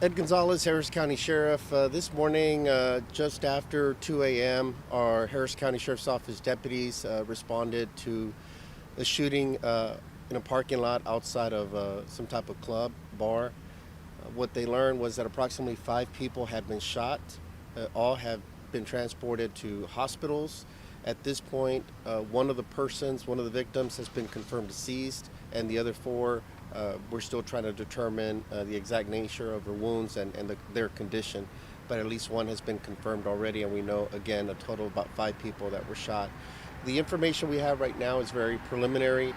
Ed Gonzalez, Harris County Sheriff. This morning, just after 2 a.m., our Harris County Sheriff's Office deputies responded to a shooting in a parking lot outside of some type of club, bar. What they learned was that approximately 5 people had been shot. All have been transported to hospitals. At this point, one of the victims has been confirmed deceased, and the other 4, we're still trying to determine the exact nature of their wounds and their condition. But at least one has been confirmed already, and we know, again, a total of about 5 people that were shot. The information we have right now is very preliminary.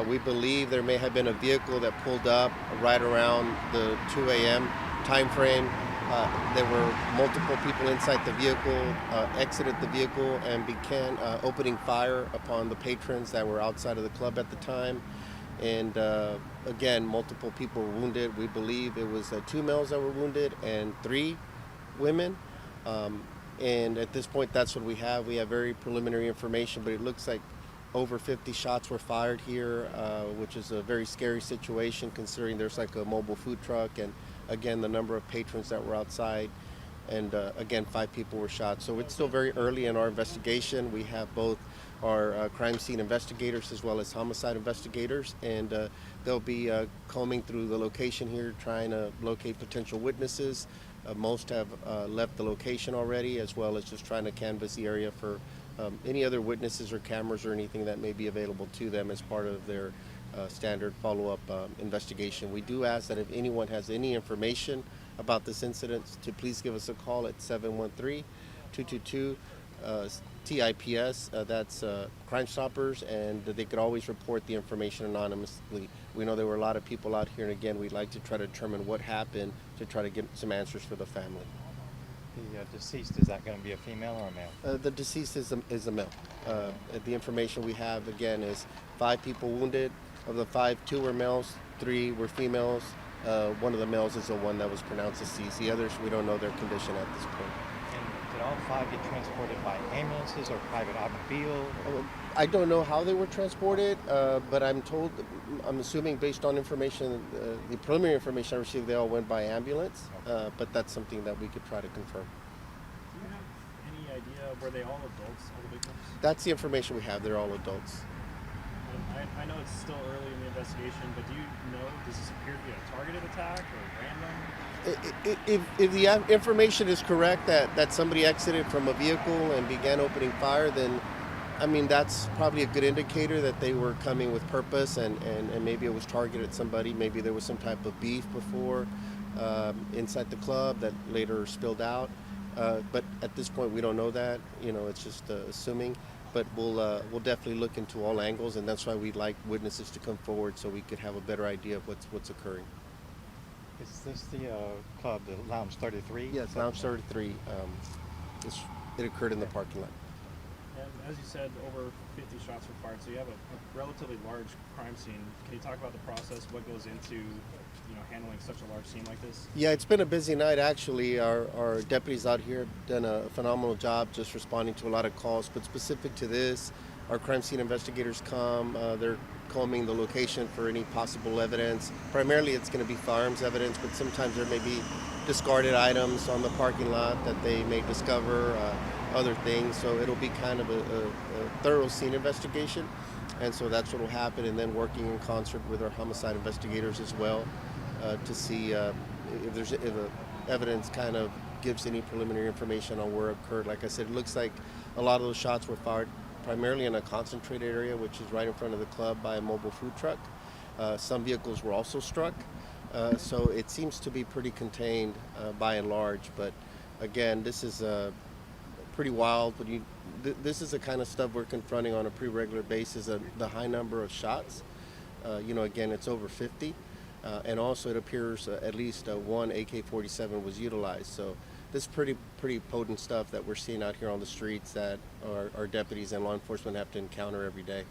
We believe there may have been a vehicle that pulled up right around the 2 a.m. time frame. There were multiple people inside the vehicle, exited the vehicle, and began opening fire upon the patrons that were outside of the club at the time. And again, multiple people were wounded. We believe it was 2 males that were wounded and 3 women. And at this point, that's what we have. We have very preliminary information, but it looks like over 50 shots were fired here, which is a very scary situation considering there's like a mobile food truck and, again, the number of patrons that were outside. And again, 5 people were shot. So it's still very early in our investigation. We have both our crime scene investigators as well as homicide investigators, and they'll be combing through the location here, trying to locate potential witnesses. Most have left the location already, as well as just trying to canvass the area for any other witnesses or cameras or anything that may be available to them as part of their standard follow-up investigation. We do ask that if anyone has any information about this incident, to please give us a call at 713-222-TIPS. That's Crime Stoppers, and they could always report the information anonymously. We know there were a lot of people out here, and again, we'd like to try to determine what happened to try to get some answers for the family. The deceased, is that going to be a female or a male? The deceased is a male. The information we have, again, is 5 people wounded. Of the 5, 2 were males, 3 were females. One of the males is the one that was pronounced deceased. The others, we don't know their condition at this point. And did all 5 get transported by ambulances or private automobile? I don't know how they were transported, but I'm assuming based on information, the preliminary information I received, they all went by ambulance. Okay. But that's something that we could try to confirm. Do you have any idea, were they all adults, all the victims? That's the information we have. They're all adults. I know it's still early in the investigation, but do you know, does this appear to be a targeted attack or random? If the information is correct that somebody exited from a vehicle and began opening fire, then I mean that's probably a good indicator that they were coming with purpose, and maybe it was targeted at somebody. Maybe there was some type of beef before inside the club that later spilled out. But at this point, we don't know that. You know, it's just assuming. But we'll definitely look into all angles, and that's why we'd like witnesses to come forward so we could have a better idea of what's occurring. Is this the club, the Lounge 33? Yes, Lounge 33. It occurred in the parking lot. And as you said, over 50 shots were fired, so you have a relatively large crime scene. Can you talk about the process, what goes into handling such a large scene like this? Yeah, it's been a busy night actually. Our deputies out here have done a phenomenal job just responding to a lot of calls, but specific to this, our crime scene investigators come, they're combing the location for any possible evidence. Primarily it's going to be firearms evidence, but sometimes there may be discarded items on the parking lot that they may discover, other things, so it'll be kind of a thorough scene investigation, and so that's what will happen, and then working in concert with our homicide investigators as well to see if evidence kind of gives any preliminary information on where it occurred. Like I said, it looks like a lot of those shots were fired primarily in a concentrated area, which is right in front of the club by a mobile food truck. Some vehicles were also struck, so it seems to be pretty contained by and large. But again, this is pretty wild. But this is the kind of stuff we're confronting on a pretty regular basis. The high number of shots. Again, it's over 50. And also it appears at least one AK-47 was utilized. So this is pretty potent stuff that we're seeing out here on the streets that our deputies and law enforcement have to encounter every day.